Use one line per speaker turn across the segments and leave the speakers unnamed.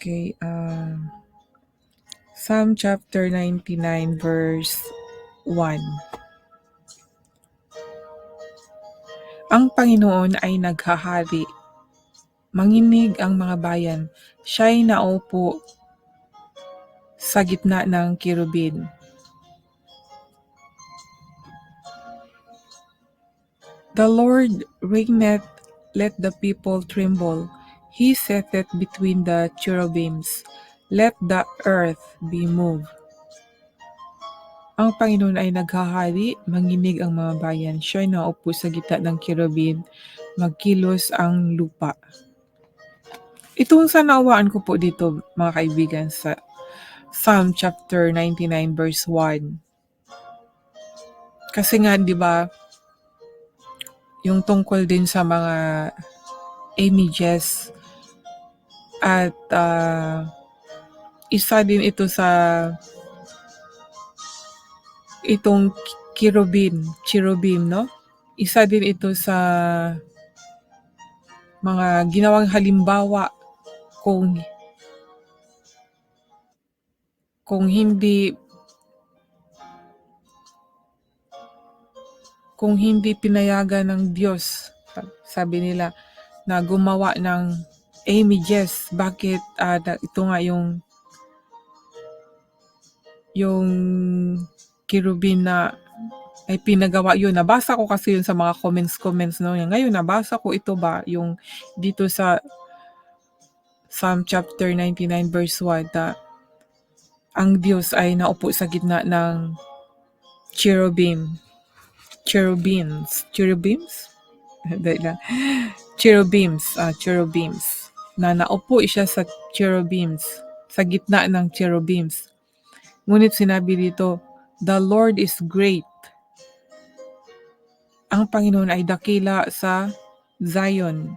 Okay, Psalm chapter 99 verse 1. Ang Panginoon ay naghahari. Manginig ang mga bayan. Siya'y naupo sa gitna ng kirubin. The Lord reigneth, let the people tremble. He setteth between the cherubims. Let the earth be moved. Ang Panginoon ay naghahari, manginig ang mga bayan. Siya'y naupo sa gitna ng kirubin, magkilos ang lupa. Itong sa naawaan ko po dito, mga kaibigan, sa Psalm chapter 99 verse 1. Kasi nga, di ba, yung tungkol din sa mga images at isa din ito sa itong cherubim, no? Isa din ito sa mga ginawang halimbawa kung hindi pinayagan ng Diyos, sabi nila, na gumawa ng images. Bakit ito nga yung cherubim na ay pinagawa yun. Nabasa ko kasi yun sa mga comments no. Ngayon nabasa ko ito ba yung dito sa Psalm chapter 99 verse 1 na ang Diyos ay naupo sa gitna ng cherubims na naupo siya sa cherubims, sa gitna ng cherubims. Ngunit sinabi dito, the Lord is great. Ang Panginoon ay dakila sa Zion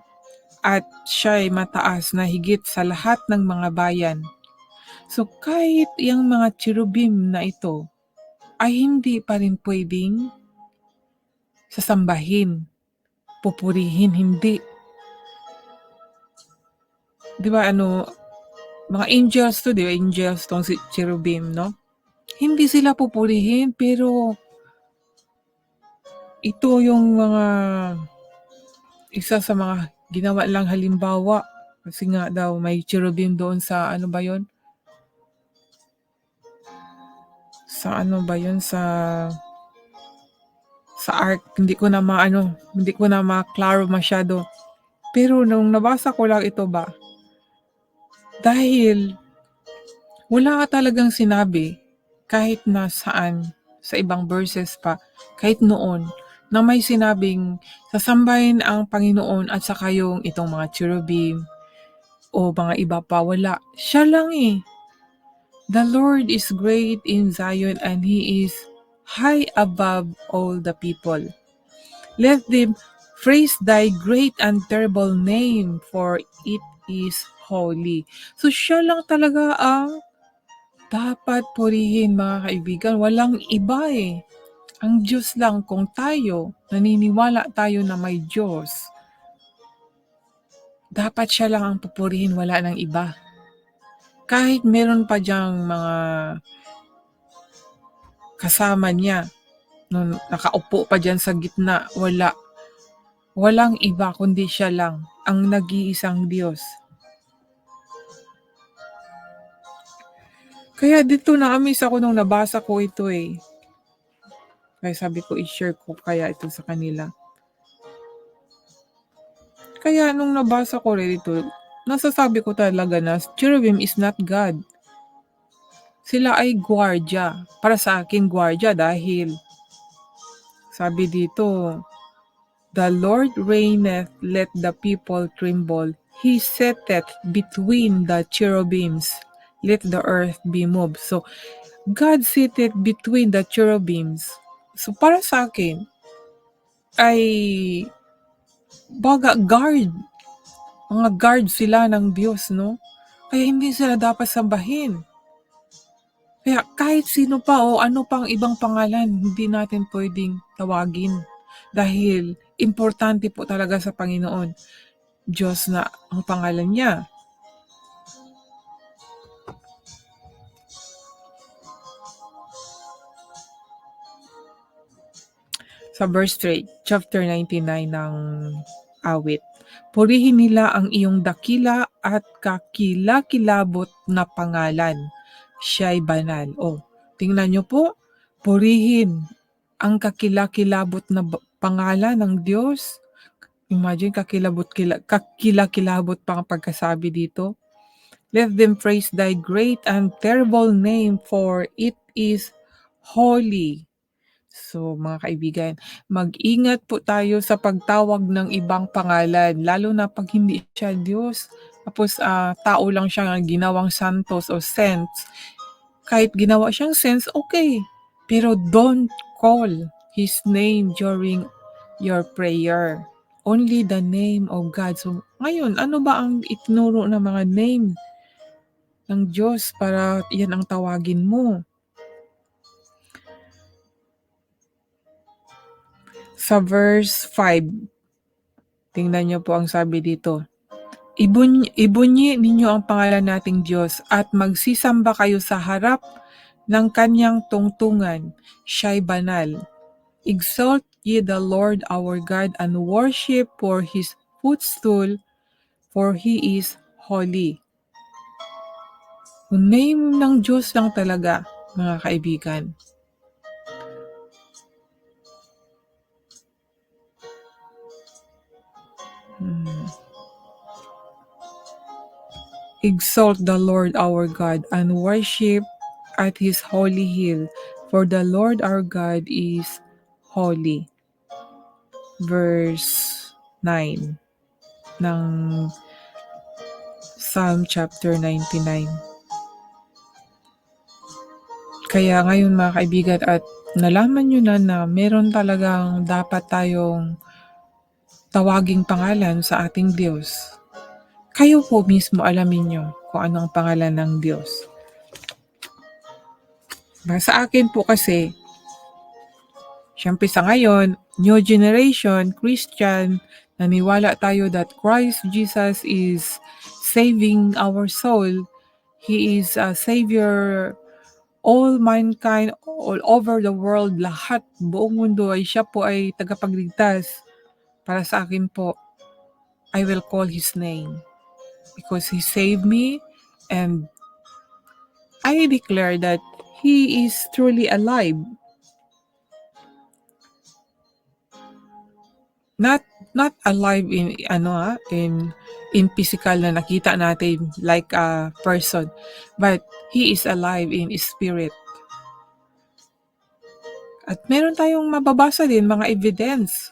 at siya'y mataas na higit sa lahat ng mga bayan. So kahit yung mga cherubim na ito ay hindi pa rin pwedeng sasambahin, pupurihin, hindi. Di ba mga angels to, di ba? Angels tong si cherubim, no? Hindi sila pupurihin, pero ito yung isa sa mga ginawa lang halimbawa. Kasi nga daw may cherubim doon sa sa ark. Hindi ko na maklaro masyado. Pero nung nabasa ko lang ito ba, dahil wala ka talagang sinabi kahit nasaan sa ibang verses pa, kahit noon, na may sinabing sasambahin ang Panginoon at saka yung itong mga cherubim o mga iba pa, wala. Siya lang eh. The Lord is great in Zion and He is high above all the people. Let them praise thy great and terrible name, for it is holy. So siya lang talaga ang dapat purihin, mga kaibigan. Walang iba eh. Ang Diyos lang. Kung tayo, naniniwala tayo na may Diyos, dapat siya lang ang pupurihin, wala nang iba. Kahit meron pa diyang mga kasama niya, nung nakaupo pa dyan sa gitna, walang iba kundi siya lang, ang nag-iisang Diyos. Kaya dito na-amaze ako nung nabasa ko ito eh. Kaya sabi ko, i-share ko kaya ito sa kanila. Kaya nung nabasa ko rin ito, nasasabi ko talaga na cherubim is not God. Sila ay gwardiya. Para sa akin, gwardiya dahil sabi dito, the Lord reigneth, let the people tremble. He setteth between the cherubims, let the earth be moved. So, God seated between the cherubims. So, para sa akin, ay mga guard sila ng Diyos, no? Kaya hindi sila dapat sambahin. Kaya kahit sino pa o ano pang ibang pangalan, hindi natin pwedeng tawagin. Dahil importante po talaga sa Panginoon, Diyos na ang pangalan niya. Sa verse 3, chapter 99 ng awit. Purihin nila ang iyong dakila at kakilakilabot na pangalan. Siya'y banal. O, tingnan nyo po, purihin ang kakilakilabot na pangalan ng Diyos. Imagine, kakilakilabot pa ang pagkasabi dito. Let them praise thy great and terrible name, for it is holy. So mga kaibigan, mag-ingat po tayo sa pagtawag ng ibang pangalan, lalo na pag hindi siya Diyos. Tapos tao lang siya ginawang santos o saints. Kahit ginawa siyang saints, okay. Pero don't call His name during your prayer. Only the name of God. So ngayon, ano ba ang itinuro ng mga name ng Diyos para yan ang tawagin mo? Sa verse 5, tingnan niyo po ang sabi dito. Ibunyi ninyo ang pangalan nating Diyos at magsisamba kayo sa harap ng kanyang tungtungan. Siya'y banal. Exalt ye the Lord our God and worship for His footstool, for He is holy. Yung name ng Diyos lang talaga, mga kaibigan. Exalt the Lord our God and worship at His holy hill, for the Lord our God is holy. Verse 9 ng Psalm chapter 99. Kaya ngayon mga kaibigan, at nalaman nyo na meron talagang dapat tayong tawaging pangalan sa ating Diyos. Kayo po mismo alamin nyo kung anong pangalan ng Diyos. Sa akin po kasi, syempre sa ngayon, new generation, Christian, naniwala tayo that Christ Jesus is saving our soul. He is a Savior, all mankind, all over the world, lahat, buong mundo ay siya po ay tagapagligtas. Para sa akin po, I will call His name because He saved me, and I declare that He is truly alive. Not alive in in physical na nakita natin like a person, but He is alive in spirit. At meron tayong mababasa din mga evidence